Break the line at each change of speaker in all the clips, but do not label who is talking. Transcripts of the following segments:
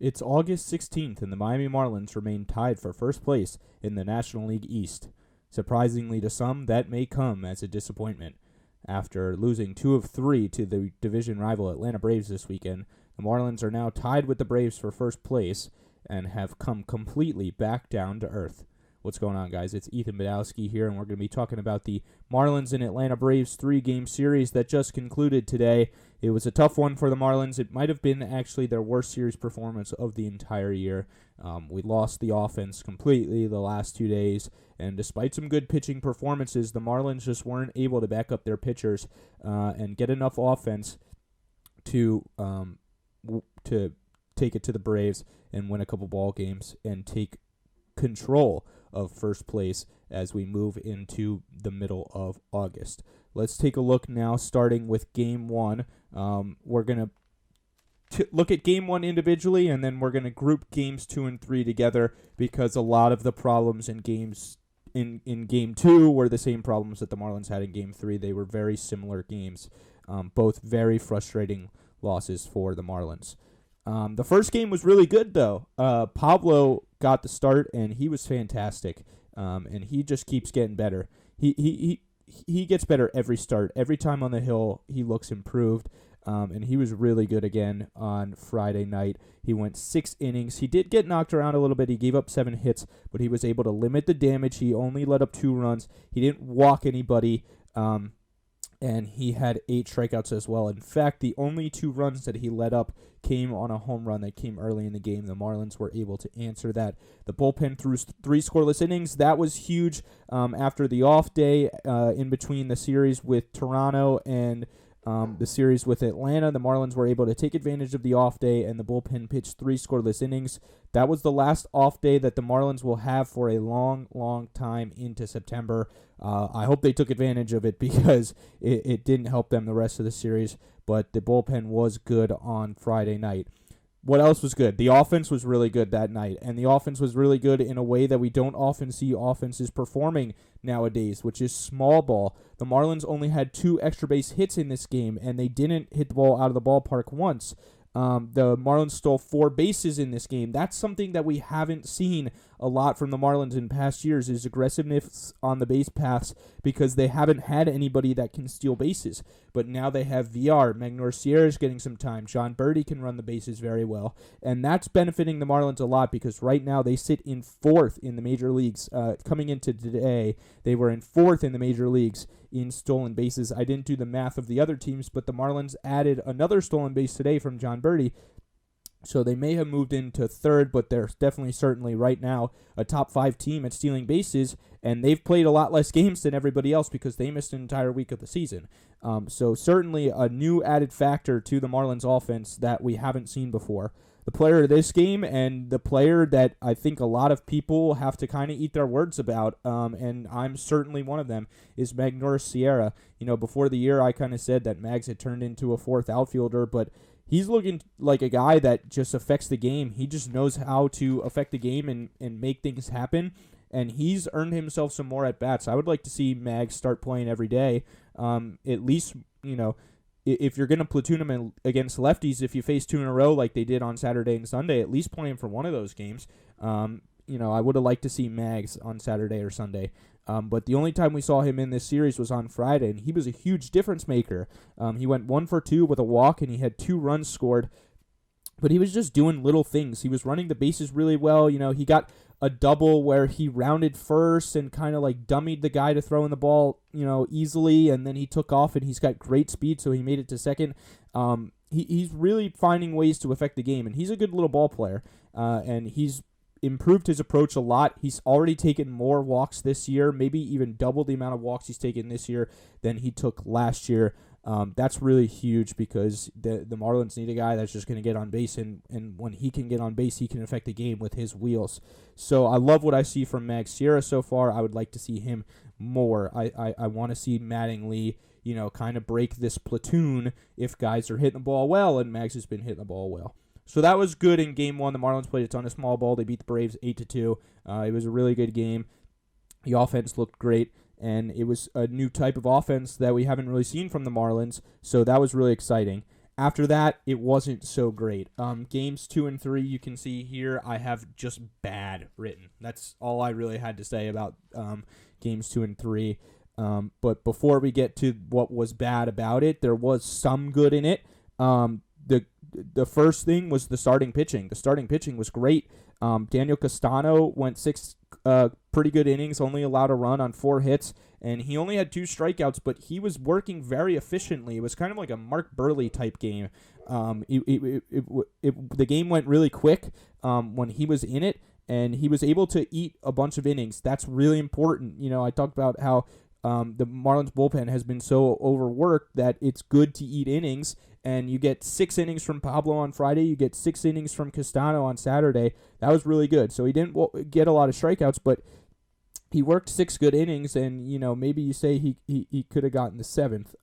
It's August 16th, and the Miami Marlins remain tied for first place in the National League East. Surprisingly to some, that may come as a disappointment. After losing 2 of 3 to the division rival Atlanta Braves this weekend, the Marlins are now tied with the Braves for first place and have come completely back down to earth. What's going on, guys? It's Ethan Budowsky here, and we're going to be talking about the Marlins and Atlanta Braves 3-game series that just concluded today. It was a tough one for the Marlins. It might have been actually their worst series performance of the entire year. We lost the offense completely the last 2 days, and despite some good pitching performances, the Marlins just weren't able to back up their pitchers and get enough offense to take it to the Braves and win a couple ball games and take control of first place as we move into the middle of August. Let's take a look now, starting with Game 1. We're going to look at Game 1 individually, and then we're going to group Games 2 and 3 together because a lot of the problems in games in Game 2 were the same problems that the Marlins had in Game 3. They were very similar games, both very frustrating losses for the Marlins. The first game was really good, though. Pablo got the start, and he was fantastic, and he just keeps getting better. He gets better every start. Every time on the hill, he looks improved, and he was really good again on Friday night. He went 6 innings. He did get knocked around a little bit. He gave up 7 hits, but he was able to limit the damage. He only let up 2 runs. He didn't walk anybody, and he had 8 strikeouts as well. In fact, the only 2 runs that he let up came on a home run that came early in the game. The Marlins were able to answer that. The bullpen threw 3 scoreless innings. That was huge after the off day in between the series with Toronto and the series with Atlanta. The Marlins were able to take advantage of the off day, and the bullpen pitched 3 scoreless innings. That was the last off day that the Marlins will have for a long, long time into September. I hope they took advantage of it because it didn't help them the rest of the series, but the bullpen was good on Friday night. What else was good? The offense was really good that night, and the offense was really good in a way that we don't often see offenses performing nowadays, which is small ball. The Marlins only had 2 extra base hits in this game, and they didn't hit the ball out of the ballpark once. The Marlins stole 4 bases in this game. That's something that we haven't seen a lot from the Marlins in past years, is aggressiveness on the base paths, because they haven't had anybody that can steal bases. But now they have VR. Magneuris Sierra is getting some time. John Birdie can run the bases very well. And that's benefiting the Marlins a lot because right now they sit in 4th in the major leagues. Coming into today, they were in 4th in the major leagues in stolen bases. I didn't do the math of the other teams, but the Marlins added another stolen base today from John Birdie. So they may have moved into 3rd, but they're definitely, certainly right now, a top 5 team at stealing bases, and they've played a lot less games than everybody else because they missed an entire week of the season. So certainly a new added factor to the Marlins offense that we haven't seen before. The player of this game, and the player that I think a lot of people have to kind of eat their words about, and I'm certainly one of them, is Magneuris Sierra. You know, before the year, I kind of said that Mags had turned into a 4th outfielder, but he's looking like a guy that just affects the game. He just knows how to affect the game and make things happen, and he's earned himself some more at-bats. I would like to see Mags start playing every day, at least, you know, if you're going to platoon him against lefties, if you face 2 in a row like they did on Saturday and Sunday, at least play him for one of those games. You know, I would have liked to see Mags on Saturday or Sunday. But the only time we saw him in this series was on Friday, and he was a huge difference maker. He went 1 for 2 with a walk, and he had 2 runs scored. But he was just doing little things. He was running the bases really well. You know, he got a double where he rounded first and kind of like dummied the guy to throw in the ball, you know, easily, and then he took off, and he's got great speed, so he made it to second. He's really finding ways to affect the game, and he's a good little ball player, and he's improved his approach a lot. He's already taken more walks this year, maybe even double the amount of walks he's taken this year than he took last year. That's really huge because the Marlins need a guy that's just going to get on base, and when he can get on base, he can affect the game with his wheels. So I love what I see from Mags Sierra so far. I would like to see him more. I want to see Mattingly, you know, kind of break this platoon if guys are hitting the ball well, and Mags has been hitting the ball well. So that was good in Game 1. The Marlins played a ton of small ball. They beat the Braves 8-2. It was a really good game. The offense looked great, and it was a new type of offense that we haven't really seen from the Marlins, so that was really exciting. After that, it wasn't so great. Games 2 and 3, you can see here, I have just bad written. That's all I really had to say about games 2 and 3. But before we get to what was bad about it, there was some good in it. The first thing was the starting pitching. The starting pitching was great. Daniel Castano went 6 pretty good innings, only allowed a run on 4 hits, and he only had 2 strikeouts, but he was working very efficiently. It was kind of like a Mark Burley type game. The game went really quick when he was in it, and he was able to eat a bunch of innings. That's really important. I talked about how the Marlins bullpen has been so overworked that it's good to eat innings, and you get 6 innings from Pablo on Friday, you get 6 innings from Castano on Saturday. That was really good. So he didn't get a lot of strikeouts, but he worked 6 good innings, and maybe you say he could have gotten the 7th.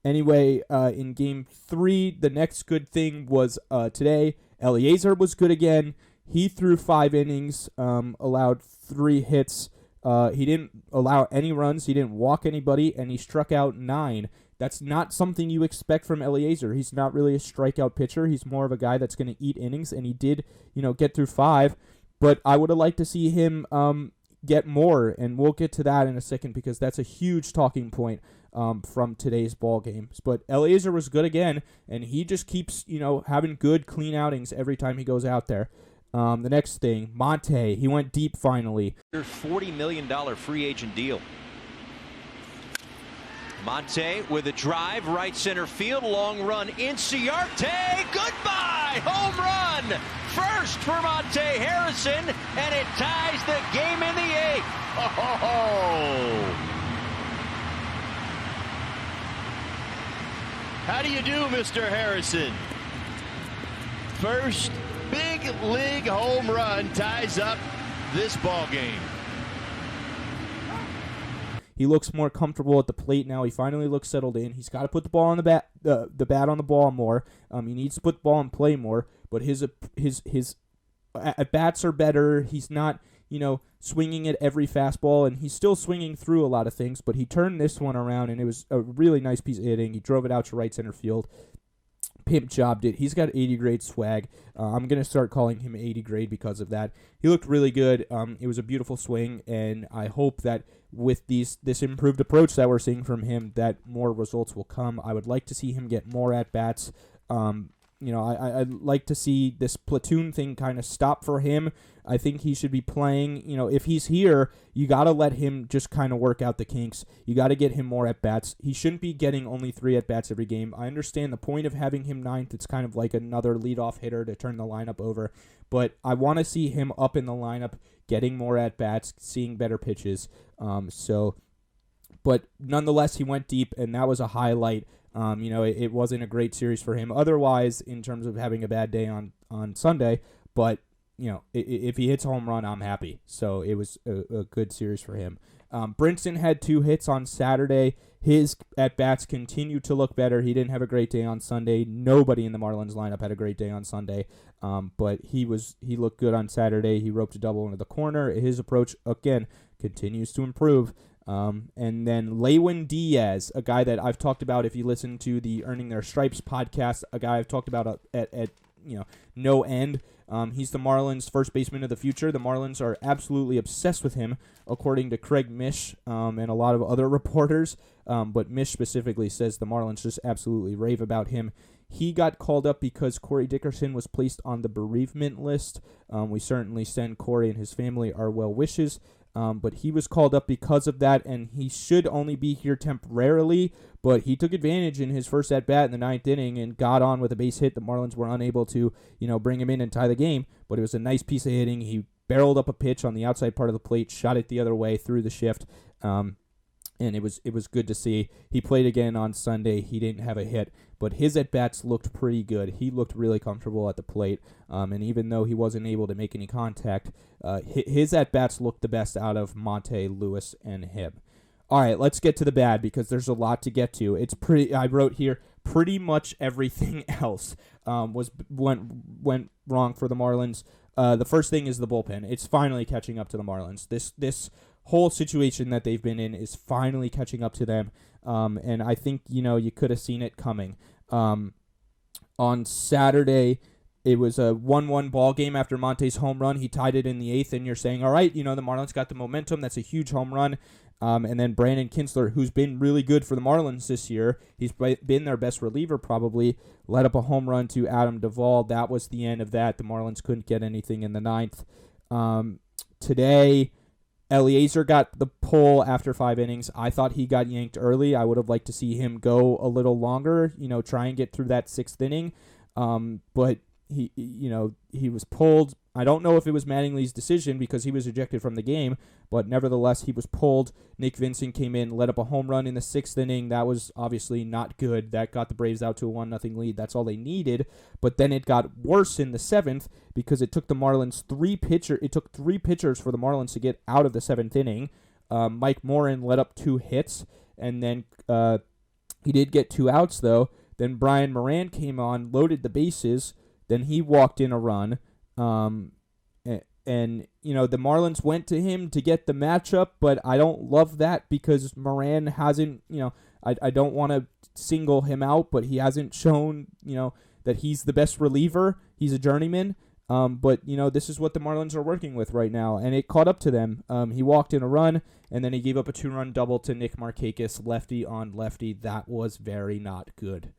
Anyway, in Game 3, the next good thing was today. Eliezer was good again. He threw 5 innings, allowed 3 hits. He didn't allow any runs. He didn't walk anybody, and he struck out 9. That's not something you expect from Eliezer. He's not really a strikeout pitcher. He's more of a guy that's going to eat innings, and he did, get through 5. But I would have liked to see him get more, and we'll get to that in a second because that's a huge talking point from today's ball games. But Eliezer was good again, and he just keeps, having good, clean outings every time he goes out there. The next thing, Monte, he went deep finally.
$40 million free agent deal. Monte with a drive, right center field, long run, Inciarte, goodbye, home run, first for Monte Harrison, and it ties the game in the 8th. Oh.
How do you do, Mr. Harrison? First big league home run ties up this ball game.
He looks more comfortable at the plate now. He finally looks settled in. He's got to put the ball on the bat, the bat on the ball more. He needs to put the ball in play more. But his at bats are better. He's not, swinging at every fastball, and he's still swinging through a lot of things. But he turned this one around, and it was a really nice piece of hitting. He drove it out to right center field. Pimp jobbed it. He's got 80 grade swag. I'm going to start calling him 80 grade because of that. He looked really good. It was a beautiful swing, and I hope that with this improved approach that we're seeing from him, that more results will come. I would like to see him get more at-bats. I'd like to see this platoon thing kind of stop for him. I think he should be playing. If he's here, you got to let him just kind of work out the kinks. You got to get him more at-bats. He shouldn't be getting only 3 at-bats every game. I understand the point of having him 9th. It's kind of like another leadoff hitter to turn the lineup over. But I want to see him up in the lineup, getting more at-bats, seeing better pitches. But nonetheless, he went deep, and that was a highlight. It wasn't a great series for him otherwise in terms of having a bad day on Sunday. But, if he hits a home run, I'm happy. So it was a good series for him. Brinson had 2 hits on Saturday. His at-bats continue to look better. He didn't have a great day on Sunday. Nobody in the Marlins lineup had a great day on Sunday. But he looked good on Saturday. He roped a double into the corner. His approach, again, continues to improve. And then Lewin Diaz, a guy that I've talked about if you listen to the Earning Their Stripes podcast, a guy I've talked about at no end. He's the Marlins' first baseman of the future. The Marlins are absolutely obsessed with him, according to Craig Mish and a lot of other reporters. But Mish specifically says the Marlins just absolutely rave about him. He got called up because Corey Dickerson was placed on the bereavement list. We certainly send Corey and his family our well wishes. But he was called up because of that, and he should only be here temporarily. But he took advantage in his first at-bat in the 9th inning and got on with a base hit. The Marlins were unable to, bring him in and tie the game. But it was a nice piece of hitting. He barreled up a pitch on the outside part of the plate, shot it the other way through the shift. And it was good to see. He played again on Sunday. He didn't have a hit, but his at-bats looked pretty good. He looked really comfortable at the plate, and even though he wasn't able to make any contact, his at-bats looked the best out of Monte, Lewis, and him. All right, let's get to the bad because there's a lot to get to. I wrote here, pretty much everything else went wrong for the Marlins. The first thing is the bullpen. It's finally catching up to the Marlins. This whole situation that they've been in is finally catching up to them, and I think you could have seen it coming. On Saturday, it was a 1-1 ball game after Monte's home run. He tied it in the 8th, and you're saying, all right, the Marlins got the momentum. That's a huge home run. And then Brandon Kinsler, who's been really good for the Marlins this year, he's been their best reliever probably, led up a home run to Adam Duvall. That was the end of that. The Marlins couldn't get anything in the 9th. Today, Eliezer got the pull after 5 innings. I thought he got yanked early. I would have liked to see him go a little longer, try and get through that 6th inning. But he was pulled. I don't know if it was Mattingly's decision because he was ejected from the game, but nevertheless, he was pulled. Nick Vincent came in, led up a home run in the 6th inning. That was obviously not good. That got the Braves out to a 1-0 lead. That's all they needed. But then it got worse in the 7th because it took the Marlins 3 pitchers for the Marlins to get out of the 7th inning. Mike Morin led up 2 hits, and then he did get 2 outs, though. Then Brian Moran came on, loaded the bases. Then he walked in a run. And the Marlins went to him to get the matchup, but I don't love that because Moran hasn't, I don't want to single him out, but he hasn't shown, that he's the best reliever. He's a journeyman. But this is what the Marlins are working with right now, and it caught up to them. He walked in a run, and then he gave up a 2-run double to Nick Markakis, lefty on lefty. That was very not good.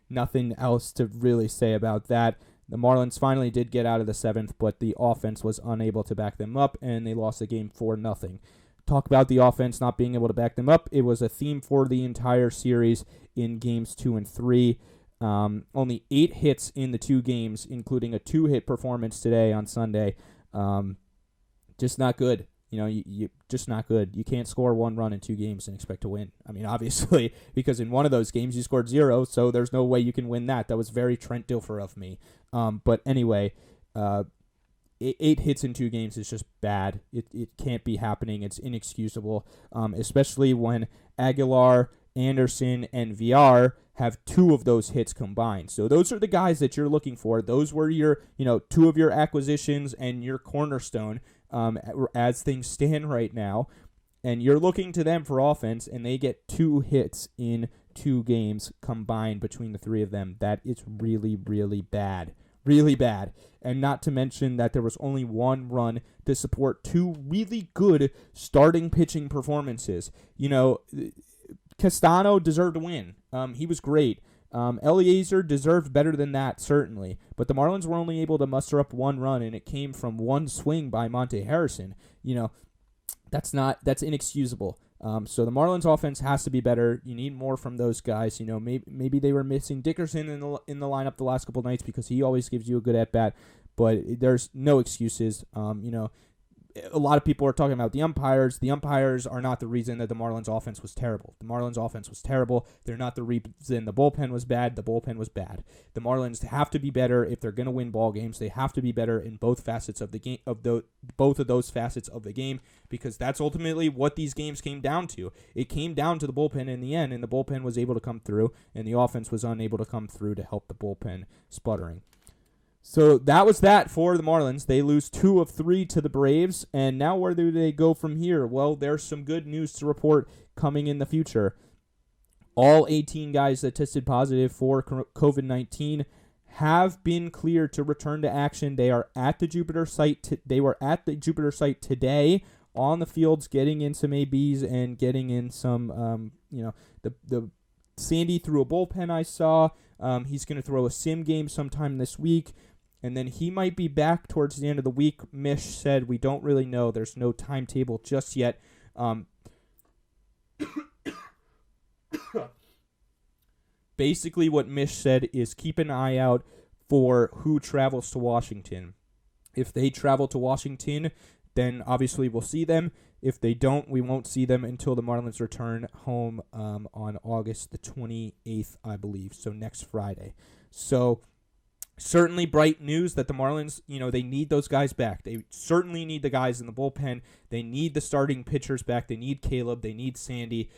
Nothing else to really say about that. The Marlins finally did get out of the 7th, but the offense was unable to back them up, and they lost the game 4-0. Talk about the offense not being able to back them up. It was a theme for the entire series in games 2 and 3. Only 8 hits in the 2 games, including a 2-hit performance today on Sunday. Just not good. You just not good. You can't score 1 run in 2 games and expect to win. I mean, obviously, because in one of those games you scored 0, so there's no way you can win that. That was very Trent Dilfer of me. But anyway, 8 hits in 2 games is just bad. It can't be happening. It's inexcusable, especially when Aguilar, Anderson, and VR have 2 of those hits combined. So those are the guys that you're looking for. Those were your, 2 of your acquisitions and your cornerstone as things stand right now. And you're looking to them for offense, and they get 2 hits in 2 games combined between the 3 of them. That is really, really bad. Really bad. And not to mention that there was only 1 run to support 2 really good starting pitching performances. Castano deserved to win. He was great. Eliezer deserved better than that, certainly. But the Marlins were only able to muster up 1 run, and it came from 1 swing by Monte Harrison. That's inexcusable. So the Marlins offense has to be better. You need more from those guys. Maybe they were missing Dickerson in the lineup the last couple nights because he always gives you a good at-bat. But there's no excuses. A lot of people are talking about the umpires. The umpires are not the reason that the Marlins offense was terrible. The Marlins offense was terrible. They're not the reason the bullpen was bad. The bullpen was bad. The Marlins have to be better if they're going to win ball games. They have to be better in both facets of the game, both of those facets of the game, because that's ultimately what these games came down to. It came down to the bullpen in the end, and the bullpen was able to come through, and the offense was unable to come through to help the bullpen sputtering. So that was that for the Marlins. They lose 2 of 3 to the Braves, and now where do they go from here? Well, there's some good news to report coming in the future. All 18 guys that tested positive for COVID-19 have been cleared to return to action. They are at the Jupiter site. They were at the Jupiter site today on the fields, getting in some ABs and getting in some, the Sandy threw a bullpen I saw. He's going to throw a sim game sometime this week. And then he might be back towards the end of the week. Mish said we don't really know. There's no timetable just yet. Basically what Mish said is keep an eye out for who travels to Washington. If they travel to Washington, then obviously we'll see them. If they don't, we won't see them until the Marlins return home on August the 28th, I believe. So next Friday. So certainly bright news that the Marlins, they need those guys back. They certainly need the guys in the bullpen. They need the starting pitchers back. They need Caleb. They need Sandy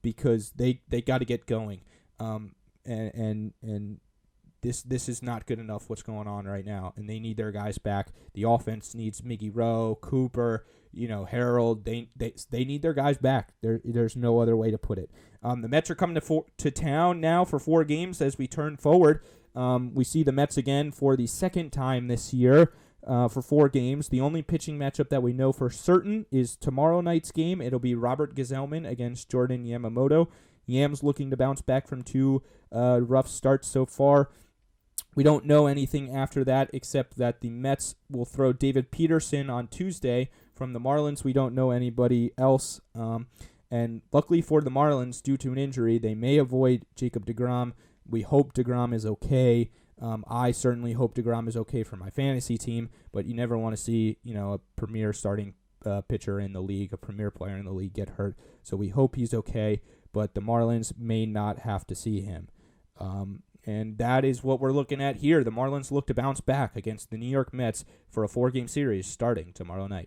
because they got to get going. And this is not good enough what's going on right now, and they need their guys back. The offense needs Miggy Rowe, Cooper, Harold. They need their guys back. There's no other way to put it. The Mets are coming to town now for 4 games as we turn forward. We see the Mets again for the second time this year for 4 games. The only pitching matchup that we know for certain is tomorrow night's game. It'll be Robert Gsellman against Jordan Yamamoto. Yam's looking to bounce back from 2 rough starts so far. We don't know anything after that except that the Mets will throw David Peterson on Tuesday. From the Marlins, we don't know anybody else. And luckily for the Marlins, due to an injury, they may avoid Jacob deGrom. We hope deGrom is okay. I certainly hope deGrom is okay for my fantasy team, but you never want to see, a premier starting pitcher in the league, a premier player in the league get hurt. So we hope he's okay, but the Marlins may not have to see him. And that is what we're looking at here. The Marlins look to bounce back against the New York Mets for a 4-game series starting tomorrow night.